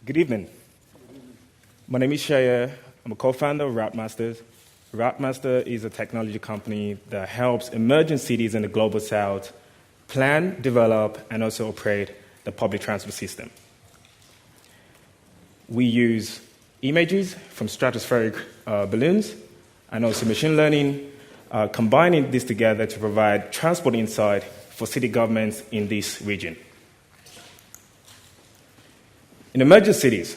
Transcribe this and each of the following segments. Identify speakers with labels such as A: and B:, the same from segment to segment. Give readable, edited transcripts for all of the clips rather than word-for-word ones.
A: Good evening. My name is Shaya. I'm a co-founder of RouteMasters. RouteMasters is a technology company that helps emerging cities in the global south plan, develop, and also operate the public transport system. We use images from stratospheric balloons and also machine learning, combining this together to provide transport insight for city governments in this region. In emerging cities,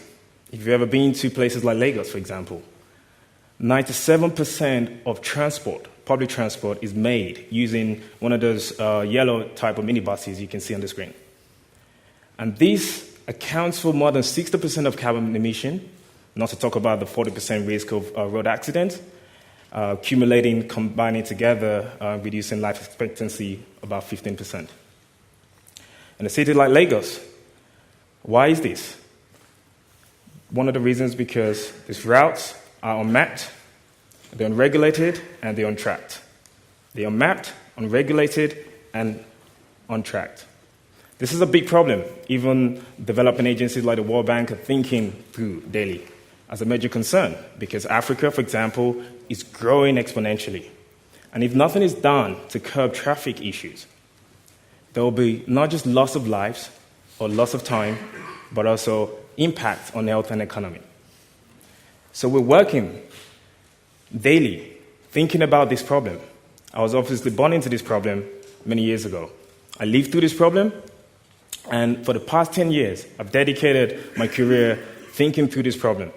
A: if you've ever been to places like Lagos, for example, 97% of transport, public transport, is made using one of those yellow type of minibuses you can see on the screen. And this accounts for more than 60% of carbon emission, not to talk about the 40% risk of road accidents, accumulating, combining together, reducing life expectancy about 15%. In a city like Lagos, why is this? One of the reasons is because these routes are unmapped, they're unregulated, and they're untracked. They are mapped, unregulated, and untracked. This is a big problem. Even developing agencies like the World Bank are thinking through daily as a major concern, because Africa, for example, is growing exponentially. And if nothing is done to curb traffic issues, there will be not just loss of lives or loss of time, but also impact on health and economy. So we're working daily, thinking about this problem. I was obviously born into this problem many years ago. I lived through this problem, and for the past 10 years, I've dedicated my career thinking through this problem.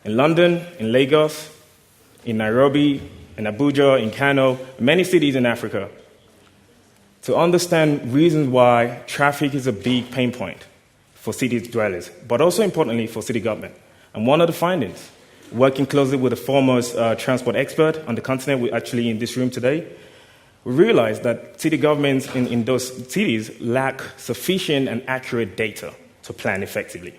A: In London, in Lagos, in Nairobi, in Abuja, in Kano, many cities in Africa, to understand reasons why traffic is a big pain point for city dwellers, but also importantly for city government. And one of the findings, working closely with the foremost transport expert on the continent, we're actually in this room today, we realized that city governments in those cities lack sufficient and accurate data to plan effectively.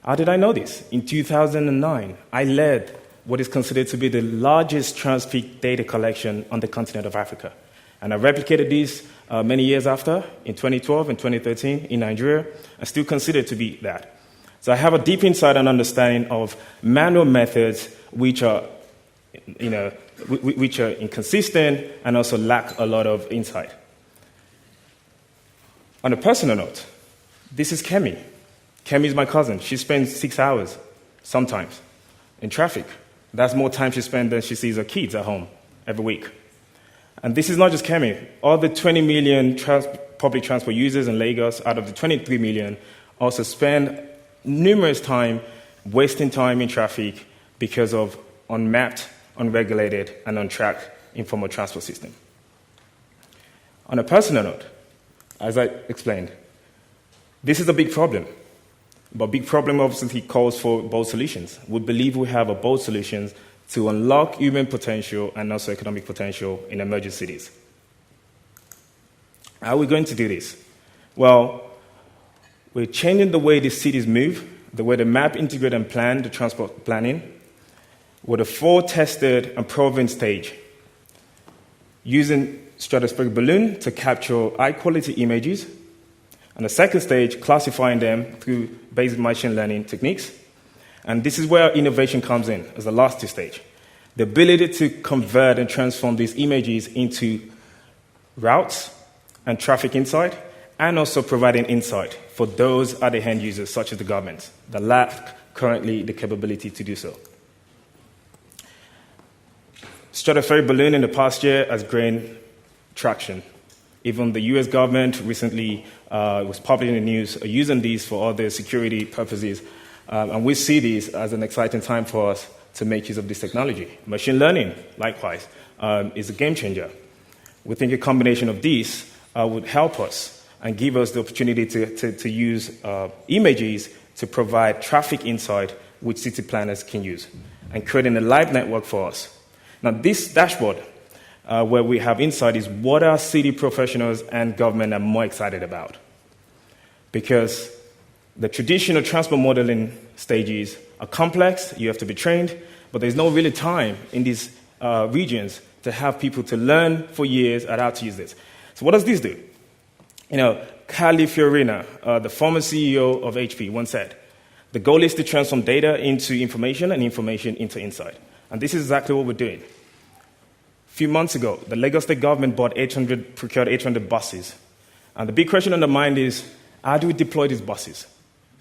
A: How did I know this? In 2009, I led what is considered to be the largest traffic data collection on the continent of Africa. And I replicated this many years after, in 2012 and 2013 in Nigeria, and still consider it to be that. So I have a deep insight and understanding of manual methods which are, which are inconsistent and also lack a lot of insight. On a personal note, this is Kemi. Kemi is my cousin. She spends 6 hours, sometimes, in traffic. That's more time she spends than she sees her kids at home every week. And this is not just Kemi. All the 20 million public transport users in Lagos, out of the 23 million, also spend numerous time wasting time in traffic because of unmapped, unregulated, and untracked informal transport system. On a personal note, as I explained, this is a big problem. But big problem obviously calls for bold solutions. We believe we have a bold solutions to unlock human potential and also economic potential in emerging cities. How are we going to do this? Well, we're changing the way the cities move, the way they map, integrate, and plan the transport planning, with a 4 tested and proven stage, using stratospheric balloon to capture high-quality images, and the second stage, classifying them through basic machine learning techniques. And this is where innovation comes in, as the last stage. The ability to convert and transform these images into routes and traffic insight, and also providing insight for those other end users, such as the governments, that lack currently the capability to do so. Stratospheric balloon in the past year has gained traction. Even the US government recently was published in the news using these for all their security purposes. And we see this as an exciting time for us to make use of this technology. Machine learning, likewise, is a game changer. We think a combination of these would help us and give us the opportunity to use images to provide traffic insight which city planners can use, and creating a live network for us. Now, this dashboard, where we have insight, is what our city professionals and government are more excited about. Because the traditional transport modeling stages are complex, you have to be trained, but there's no really time in these regions to have people to learn for years at how to use this. So what does this do? Carly Fiorina, the former CEO of HP, once said, The goal is to transform data into information and information into insight. And this is exactly what we're doing. A few months ago, the Lagos State government procured 800 buses. And the big question on the mind is, how do we deploy these buses?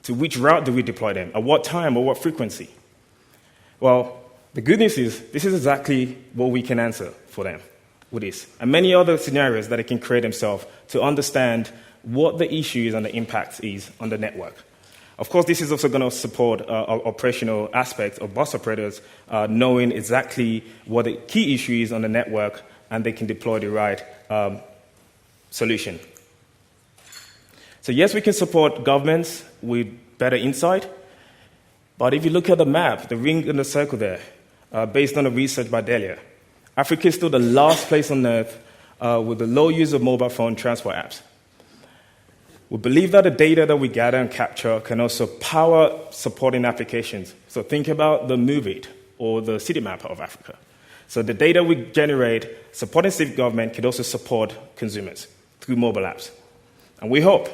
A: To which route do we deploy them? At what time or what frequency? Well, the good news is this is exactly what we can answer for them with this. And many other scenarios that they can create themselves to understand what the issue is and the impact is on the network. Of course, this is also going to support operational aspects of bus operators knowing exactly what the key issue is on the network, and they can deploy the right solution. So yes, we can support governments with better insight, but if you look at the map, the ring in the circle there, based on the research by Delia, Africa is still the last place on earth with the low use of mobile phone transport apps. We believe that the data that we gather and capture can also power supporting applications. So think about the Move It or the City Map of Africa. So the data we generate supporting civic government can also support consumers through mobile apps. And we hope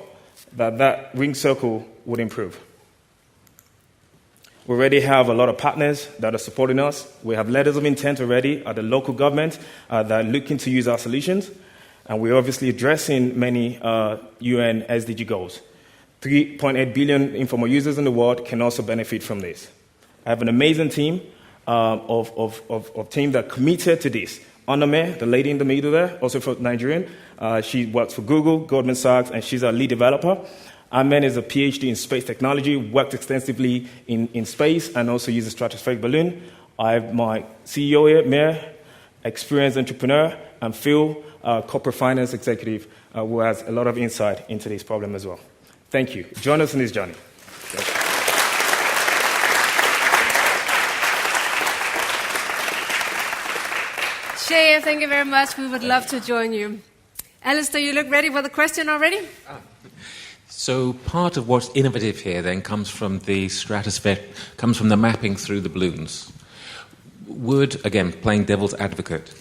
A: that that ring circle would improve. We already have a lot of partners that are supporting us. We have letters of intent already at the local government that are looking to use our solutions. And we're obviously addressing many UN SDG goals. 3.8 billion informal users in the world can also benefit from this. I have an amazing team of team that are committed to this. Onome, the lady in the middle there, also from Nigerian, she works for Google, Goldman Sachs, and she's our lead developer. Ahmed is a PhD in space technology, worked extensively in space, and also uses stratospheric balloon. I have my CEO here, Mir, experienced entrepreneur, and Phil, corporate finance executive, who has a lot of insight into this problem as well. Thank you. Join us in this journey.
B: Shea, thank you very much. We would love to join you. Alistair, you look ready for the question already?
C: So part of what's innovative here then comes from the stratosphere, comes from the mapping through the balloons. Would, again, playing devil's advocate,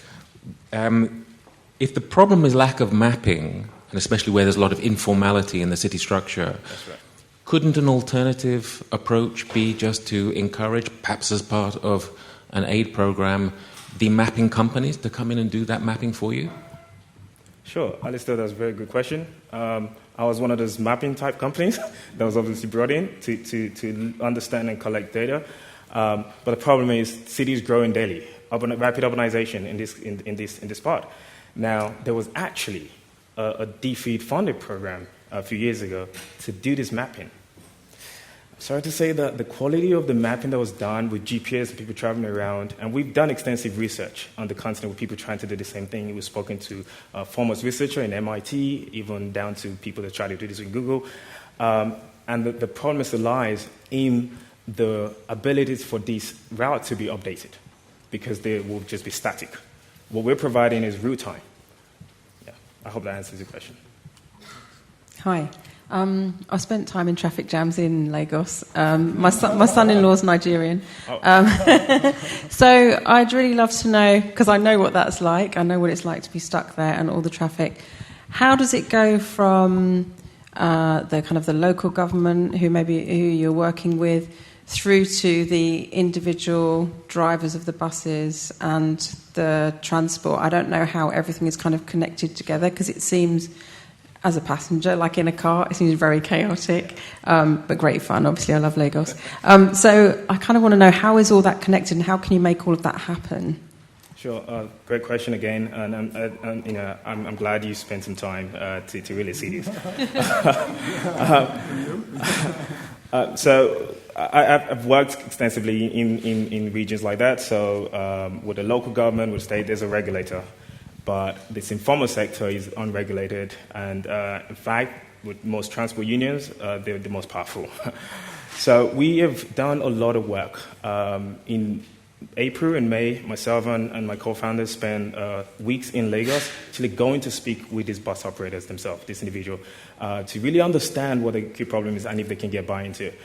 C: if the problem is lack of mapping, and especially where there's a lot of informality in the city structure,
A: Right.
C: couldn't an alternative approach be just to encourage, perhaps as part of an aid program, the mapping companies to come in and do that mapping for you?
A: Sure, Alistair, that's a very good question. I was one of those mapping type companies that was obviously brought in to understand and collect data. But the problem is cities growing daily, rapid urbanization in this part. Now, there was actually a DFID funded program a few years ago to do this mapping. Sorry to say that the quality of the mapping that was done with GPS and people traveling around, and we've done extensive research on the continent with people trying to do the same thing. We've spoken to foremost researcher in MIT, even down to people that try to do this with Google. And the problem lies in the abilities for these routes to be updated, because they will just be static. What we're providing is route time. Yeah, I hope that answers your question.
D: Hi. I spent time in traffic jams in Lagos. My son-in-law's Nigerian. So I'd really love to know, because I know what that's like, I know what it's like to be stuck there and all the traffic. How does it go from the kind of the local government who you're working with through to the individual drivers of the buses and the transport? I don't know how everything is kind of connected together, because it seems, as a passenger, like in a car, it seems very chaotic, but great fun. Obviously, I love Lagos. So I kind of want to know, how is all that connected, and how can you make all of that happen?
A: Sure, great question again, and I'm glad you spent some time to really see this. So I've worked extensively in regions like that. So with the local government, with the state, there's a regulator. But this informal sector is unregulated, and in fact, with most transport unions, they're the most powerful. So we have done a lot of work. In April and May, myself and my co-founders spent weeks in Lagos actually going to speak with these bus operators themselves, this individual, to really understand what the key problem is and if they can get buy-in to it.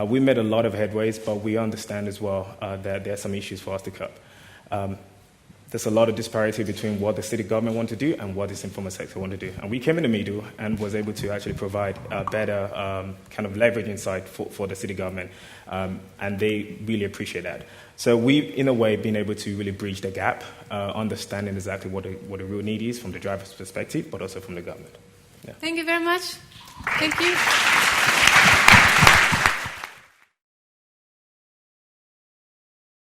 A: We made a lot of headways, but we understand as well that there are some issues for us to cut. there's a lot of disparity between what the city government want to do and what this informal sector want to do. And we came in the middle and was able to actually provide a better kind of leverage inside for the city government. And they really appreciate that. So we've, in a way, been able to really bridge the gap, understanding exactly what the real need is from the driver's perspective, but also from the government. Yeah.
B: Thank you very much. Thank you.